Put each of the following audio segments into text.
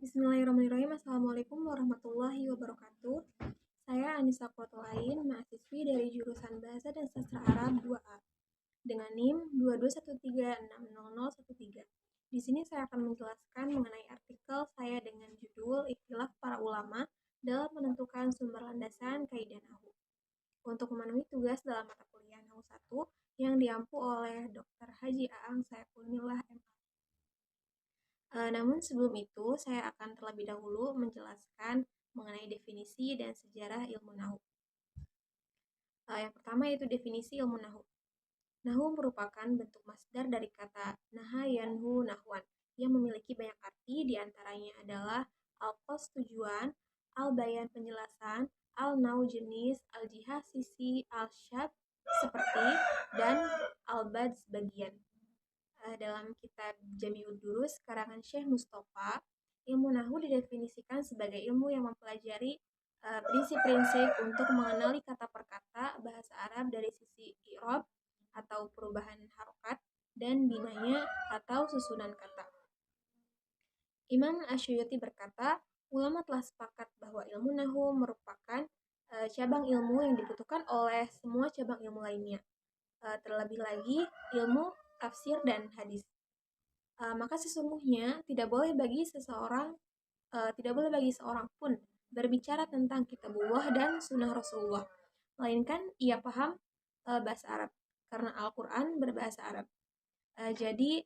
Bismillahirrahmanirrahim. Assalamualaikum warahmatullahi wabarakatuh. Saya Anissa Kuatulain, mahasiswi dari jurusan Bahasa dan Sastra Arab 2A dengan NIM 2213600013. Di sini saya akan menjelaskan mengenai artikel saya dengan judul Ikhtilaf Para Ulama dalam menentukan sumber landasan kaidah nahwu. Untuk memenuhi tugas dalam mata kuliah Nahwu 1 yang diampu oleh Dr. Haji Aang Saifulillah MA. Namun sebelum itu, saya akan terlebih dahulu menjelaskan mengenai definisi dan sejarah ilmu nahwu. Yang pertama yaitu definisi ilmu nahwu. Nahwu merupakan bentuk masdar dari kata naha yanhu nahwan yang memiliki banyak arti, diantaranya adalah al-qasd tujuan, al-bayan penjelasan, al-naw jenis, al-jihah sisi, al-syab seperti, dan al-bad sebagian. Dalam kitab Jami'ud Durus karangan Syekh Mustafa, ilmu nahwu didefinisikan sebagai ilmu yang mempelajari prinsip-prinsip untuk mengenali kata per kata bahasa Arab dari sisi i'rab atau perubahan harokat dan binanya atau susunan kata. Imam Asyuyuti berkata, ulama telah sepakat bahwa ilmu nahwu merupakan cabang ilmu yang dibutuhkan oleh semua cabang ilmu lainnya. Terlebih lagi ilmu tafsir dan hadis. Maka sesungguhnya tidak boleh bagi seorang pun berbicara tentang kitabullah dan sunnah Rasulullah, melainkan ia paham bahasa Arab karena Al-Quran berbahasa Arab. Jadi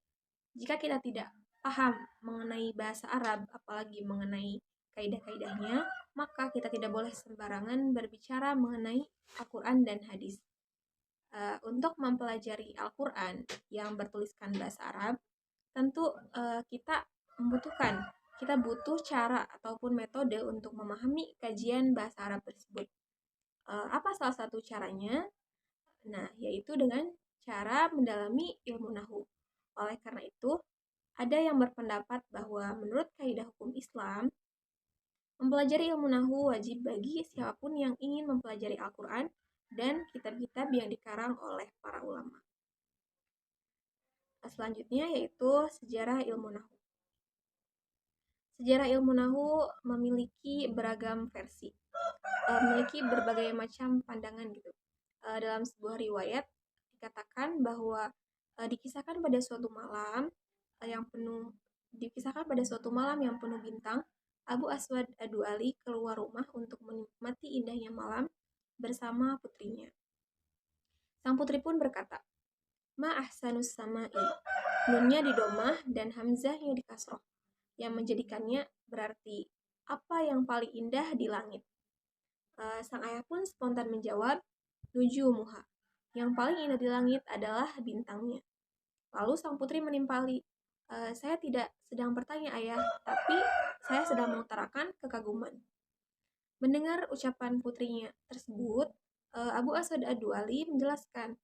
jika kita tidak paham mengenai bahasa Arab, apalagi mengenai kaidah-kaidahnya, maka kita tidak boleh sembarangan berbicara mengenai Al-Quran dan hadis. Untuk mempelajari Al-Quran yang bertuliskan bahasa Arab, tentu kita butuh cara ataupun metode untuk memahami kajian bahasa Arab tersebut. Apa salah satu caranya? Nah, yaitu dengan cara mendalami ilmu nahwu. Oleh karena itu, ada yang berpendapat bahwa menurut kaidah hukum Islam, mempelajari ilmu nahwu wajib bagi siapapun yang ingin mempelajari Al-Quran dan kitab-kitab yang dikarang oleh para ulama. Selanjutnya yaitu sejarah ilmu nahwu. Sejarah ilmu nahwu memiliki beragam versi, memiliki berbagai macam pandangan gitu. Dalam sebuah riwayat dikatakan bahwa dikisahkan pada suatu malam yang penuh bintang, Abu Aswad Ad-Du'ali keluar rumah untuk menikmati indahnya malam bersama putrinya. Sang putri pun berkata, "Ma ahsanus sama'i." Nunnya di domah dan hamzahnya di kasroh, yang menjadikannya berarti apa yang paling indah di langit. Sang ayah pun spontan menjawab, "Nujumuha." Yang paling indah di langit adalah bintangnya. Lalu sang putri menimpali, "Saya tidak sedang bertanya ayah, tapi saya sedang mengutarakan kekaguman." Mendengar ucapan putrinya tersebut, Abu Aswad Ad-Du'ali menjelaskan,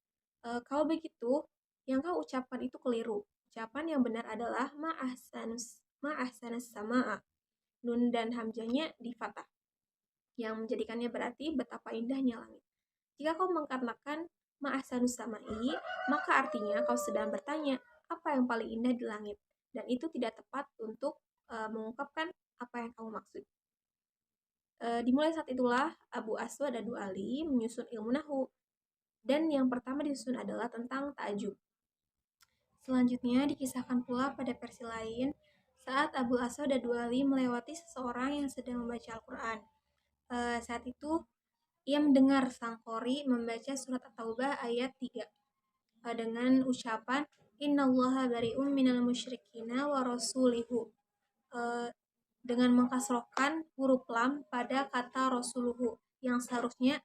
"Kalau begitu, yang kau ucapkan itu keliru. Ucapan yang benar adalah ma ahsanas sama'a." Nun dan hamzahnya di fathah, yang menjadikannya berarti betapa indahnya langit. Jika kau mengatakan ma ahsanus sama'i, maka artinya kau sedang bertanya apa yang paling indah di langit, dan itu tidak tepat untuk mengungkapkan apa yang kamu maksud. Dimulai saat itulah Abu Aswad Ad-Du'ali menyusun ilmu nahwu, dan yang pertama disusun adalah tentang ta'ajub. Selanjutnya dikisahkan pula pada versi lain saat Abu Aswad Ad-Du'ali melewati seseorang yang sedang membaca Al-Quran. Saat itu ia mendengar sang qori membaca surat At-Taubah ayat 3 dengan ucapan innallaha bari'um minal musyrikina wa rasulihu, dengan mengkasrohkan huruf lam pada kata rasuluhu yang seharusnya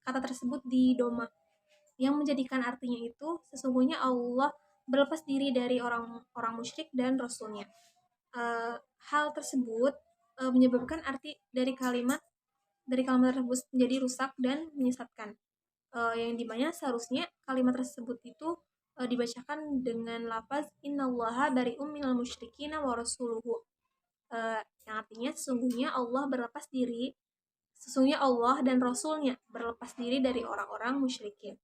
kata tersebut di doma, yang menjadikan artinya itu sesungguhnya Allah berlepas diri dari orang musyrik dan rasulnya. Hal tersebut menyebabkan arti dari kalimat tersebut menjadi rusak dan menyesatkan, yang dimana seharusnya kalimat tersebut itu dibacakan dengan lafaz innallaha bari'um minal musyrikina wa rasuluhu, yang artinya sesungguhnya Allah dan Rasulnya berlepas diri dari orang-orang musyrikin.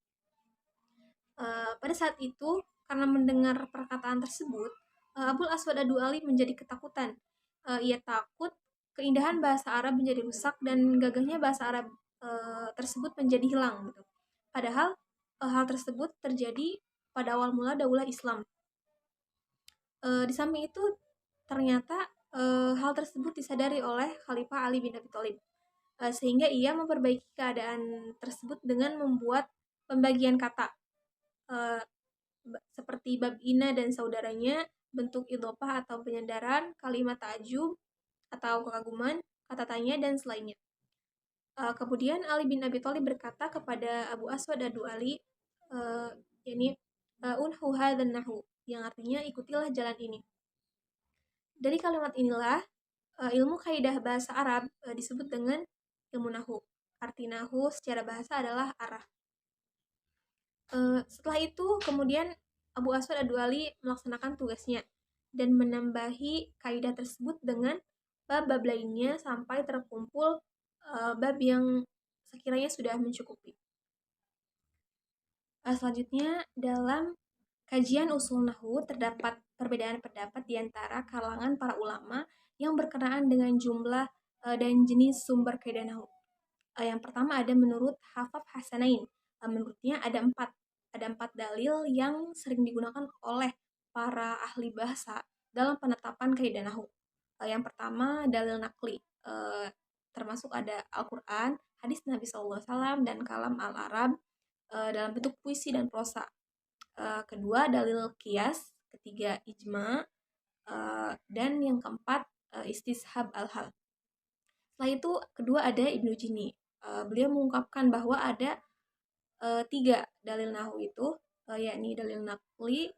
Pada saat itu, karena mendengar perkataan tersebut, Abul Aswad Ad-Du'ali menjadi ketakutan ia takut keindahan bahasa Arab menjadi rusak dan gagahnya bahasa Arab tersebut menjadi hilang gitu. Padahal hal tersebut terjadi pada awal mula daulah Islam. Di samping itu ternyata hal tersebut disadari oleh Khalifah Ali bin Abi Thalib, sehingga ia memperbaiki keadaan tersebut dengan membuat pembagian kata eh, seperti bab ina dan saudaranya, bentuk idhofah atau penyandaran, kalimat ta'ajub atau kekaguman, kata tanya, dan selainnya. Kemudian Ali bin Abi Thalib berkata kepada Abu Aswad Ad-Du'ali, yakni unhu hadzan nahu, yang artinya ikutilah jalan ini. Dari kalimat inilah ilmu kaidah bahasa Arab disebut dengan ilmu nahu. Arti nahu secara bahasa adalah arah. Setelah itu kemudian Abu Aswad Ad-Du'ali melaksanakan tugasnya dan menambahi kaidah tersebut dengan bab-bab lainnya sampai terkumpul bab yang sekiranya sudah mencukupi. Selanjutnya dalam kajian usul nahwu terdapat perbedaan pendapat di antara kalangan para ulama yang berkenaan dengan jumlah dan jenis sumber kaidah nahwu. Yang pertama ada menurut Hafaf Hasanain. Menurutnya ada empat dalil yang sering digunakan oleh para ahli bahasa dalam penetapan kaidah nahwu. Yang pertama dalil nakli, termasuk ada Al-Quran, hadis Nabi SAW, dan kalam al-Arab dalam bentuk puisi dan prosa. Kedua dalil kias, ketiga ijma, dan yang keempat istishab al-hal. Setelah itu kedua ada Ibnu Jini. Beliau mengungkapkan bahwa ada 3 dalil nahwu itu, yakni dalil nakli,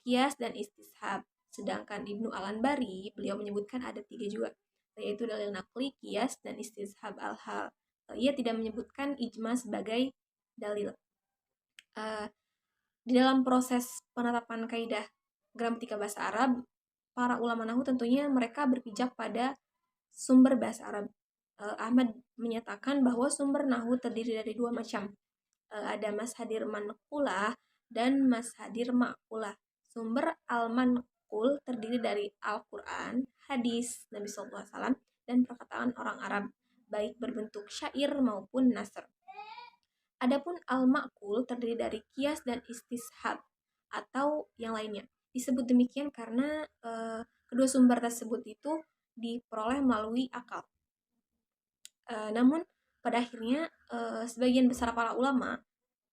kias, dan istishab. Sedangkan Ibnu Al-Anbari beliau menyebutkan ada 3 juga, yaitu dalil nakli, kias, dan istishab al-hal. Ia tidak menyebutkan ijma sebagai dalil. Di dalam proses penetapan kaidah gramatika bahasa Arab, para ulama nahwu tentunya mereka berpijak pada sumber bahasa Arab. Ahmad menyatakan bahwa sumber nahwu terdiri dari 2 macam. Ada mashadir manqulah dan mashadir ma'qulah. Sumber al-manqul terdiri dari Al-Quran, hadis Nabi SAW, dan perkataan orang Arab, baik berbentuk syair maupun nasr. Adapun al-ma'qul terdiri dari kias dan istishab atau yang lainnya. Disebut demikian karena kedua sumber tersebut itu diperoleh melalui akal. Namun pada akhirnya sebagian besar para ulama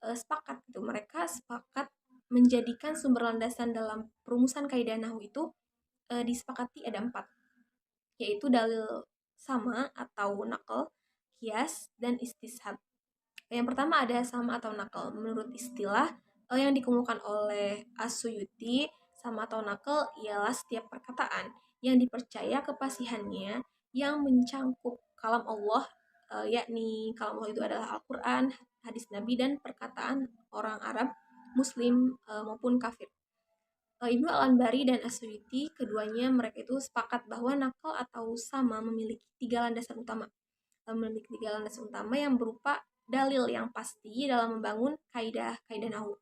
sepakat gitu. Mereka sepakat menjadikan sumber landasan dalam perumusan kaidah nahwu itu disepakati ada 4, yaitu dalil sama atau naql, kias, dan istishab. Yang pertama ada sama atau naql. Menurut istilah yang dikemukakan oleh As-Suyuti, sama atau naql ialah setiap perkataan yang dipercaya kepasihannya yang mencangkup kalam Allah, yakni kalam Allah itu adalah Al-Quran, hadis Nabi, dan perkataan orang Arab, Muslim maupun kafir. Ibnu Al-Anbari dan As-Suyuti keduanya mereka itu sepakat bahwa naql atau sama memiliki 3 landasan utama. Memiliki 3 landasan utama yang berupa dalil yang pasti dalam membangun kaidah nahwu,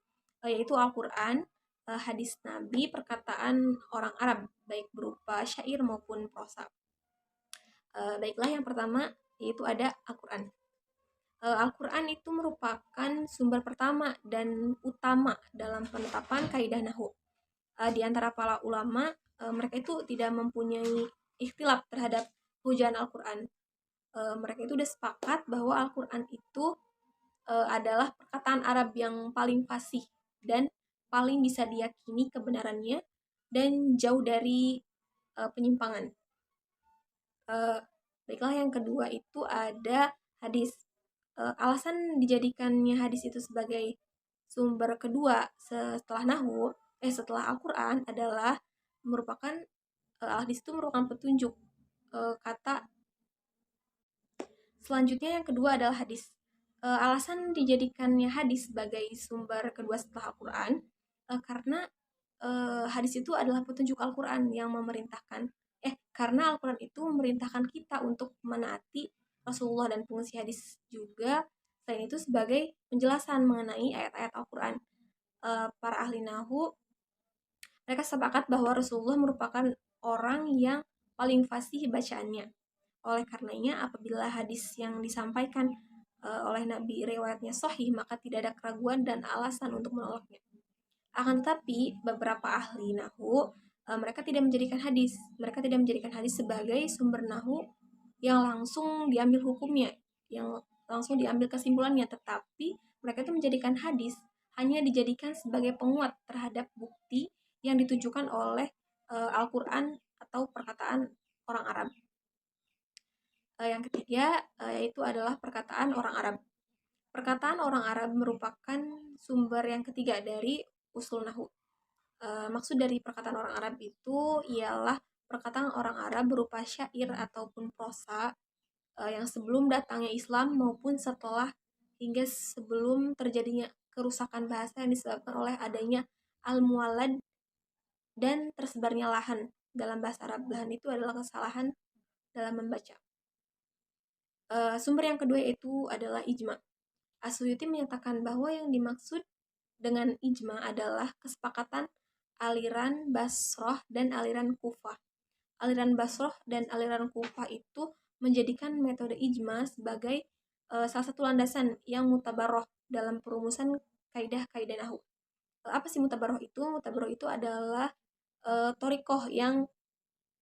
yaitu Al-Quran, hadis Nabi, perkataan orang Arab baik berupa syair maupun prosa. Baiklah, yang pertama yaitu ada Al-Quran. Al-Quran itu merupakan sumber pertama dan utama dalam penetapan kaidah nahwu. Di antara para ulama, mereka itu tidak mempunyai ikhtilaf terhadap hujah Al-Quran. Mereka itu sudah sepakat bahwa Al-Quran itu adalah perkataan Arab yang paling fasih dan paling bisa diyakini kebenarannya dan jauh dari penyimpangan. Baiklah, yang kedua itu ada hadis. Alasan dijadikannya hadis itu sebagai sumber kedua setelah nahwu, setelah Al-Quran adalah merupakan hadis itu merupakan petunjuk kata. Selanjutnya yang kedua adalah hadis. Alasan dijadikannya hadis sebagai sumber kedua setelah Al-Quran karena hadis itu adalah petunjuk Al-Quran yang memerintahkan karena Al-Quran itu memerintahkan kita untuk menaati Rasulullah, dan fungsi hadis juga selain itu sebagai penjelasan mengenai ayat-ayat Al-Quran. Para ahli nahwu mereka sepakat bahwa Rasulullah merupakan orang yang paling fasih bacaannya. Oleh karenanya, apabila hadis yang disampaikan oleh Nabi riwayatnya sahih, maka tidak ada keraguan dan alasan untuk menolaknya. Akan tetapi, beberapa ahli nahu mereka tidak menjadikan hadis. Mereka tidak menjadikan hadis sebagai sumber nahu yang langsung diambil hukumnya, yang langsung diambil kesimpulannya, tetapi mereka itu menjadikan hadis hanya dijadikan sebagai penguat terhadap bukti yang ditujukan oleh Al-Quran atau perkataan orang Arab. Yang ketiga yaitu adalah perkataan orang Arab. Perkataan orang Arab merupakan sumber yang ketiga dari usul nahu. Maksud dari perkataan orang Arab itu ialah perkataan orang Arab berupa syair ataupun prosa yang sebelum datangnya Islam maupun setelah hingga sebelum terjadinya kerusakan bahasa yang disebabkan oleh adanya al-muwallad dan tersebarnya lahan dalam bahasa Arab. Lahan itu adalah kesalahan dalam membaca. Sumber yang kedua itu adalah ijma. As-Suyuti menyatakan bahwa yang dimaksud dengan ijma adalah kesepakatan aliran Basrah dan aliran Kufah. Aliran Basrah dan aliran Kufah itu menjadikan metode ijma sebagai salah satu landasan yang mutabaroh dalam perumusan kaidah-kaidah nahwu. Apa sih mutabaroh itu? Mutabaroh itu adalah torikoh yang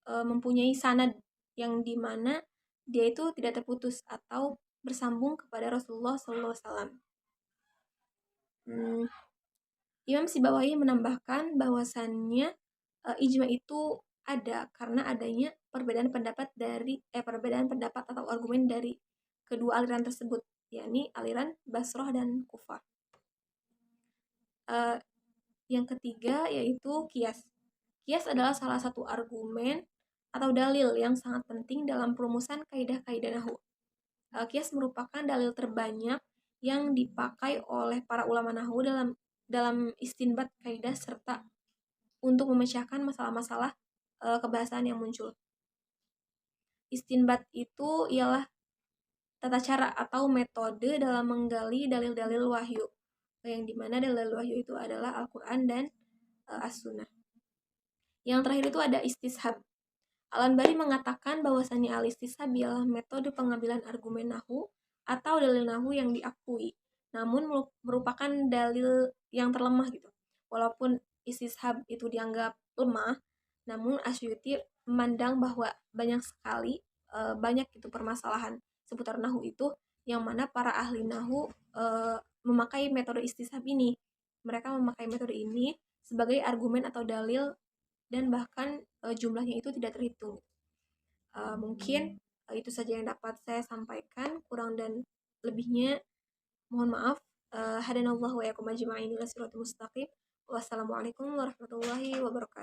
mempunyai sanad yang dimana dia itu tidak terputus atau bersambung kepada Rasulullah SAW. Imam Sibawahi menambahkan bahwasannya ijma itu ada karena adanya perbedaan pendapat atau argumen dari kedua aliran tersebut, yakni aliran Basrah dan Kufah. Yang ketiga yaitu kias. Kias adalah salah satu argumen atau dalil yang sangat penting dalam perumusan kaidah-kaidah nahwu. Kias merupakan dalil terbanyak yang dipakai oleh para ulama nahwu dalam istinbat kaidah serta untuk memecahkan masalah-masalah kebahasaan yang muncul. Istinbat itu ialah tata cara atau metode dalam menggali dalil-dalil wahyu, yang dimana dalil wahyu itu adalah Al-Quran dan As-Sunnah. Yang terakhir itu ada istishab. Al-Anbari mengatakan bahwasannya al-istishab ialah metode pengambilan argumen nahwu atau dalil nahwu yang diakui, namun merupakan dalil yang terlemah gitu. Walaupun istishab itu dianggap lemah, namun Asyuti memandang bahwa banyak sekali permasalahan seputar nahwu itu yang mana para ahli nahwu memakai metode istishab ini. Mereka memakai metode ini sebagai argumen atau dalil dan bahkan jumlahnya itu tidak terhitung. Mungkin itu saja yang dapat saya sampaikan, kurang dan lebihnya mohon maaf. Hadanallahu wa yakum ajma'in ila siratal mustaqim. Wassalamualaikum warahmatullahi wabarakatuh.